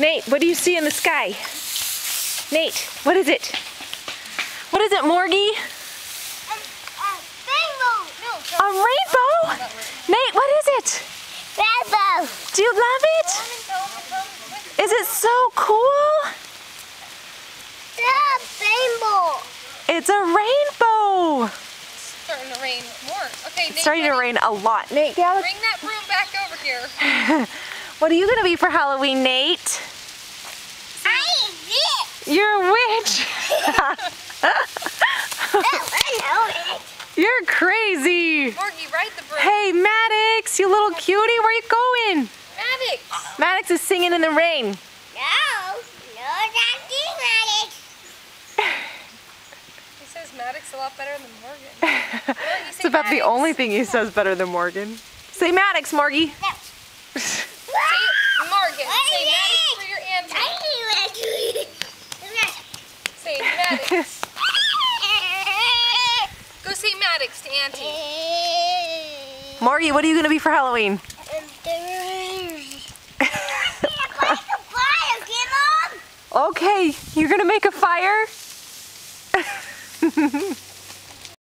Nate, what do you see in the sky? Nate, what is it? What is it, Morgie? A rainbow? Nate, what is it? Rainbow. Do you love it? Is it so cool? Rainbow. It's a rainbow. It's starting to rain more. Okay, It's Nate, starting to rain a lot. Nate, Galax, bring that broom back over here. what are you going to be for Halloween, Nate? I did. You're a witch. You're crazy. Morgie, ride the broom. Hey, Maddox, you little cutie, where you going? Maddox. Maddox is singing in the rain. No, that's Maddox. He says Maddox a lot better than Morgan. It's about the only thing he says better than Morgan. Say Maddox, Morgie. Say Morgan. Say Maddox for your auntie. Say Maddox. Go say Maddox to auntie. Morgie, what are you going to be for Halloween? Okay, you're going to make a fire?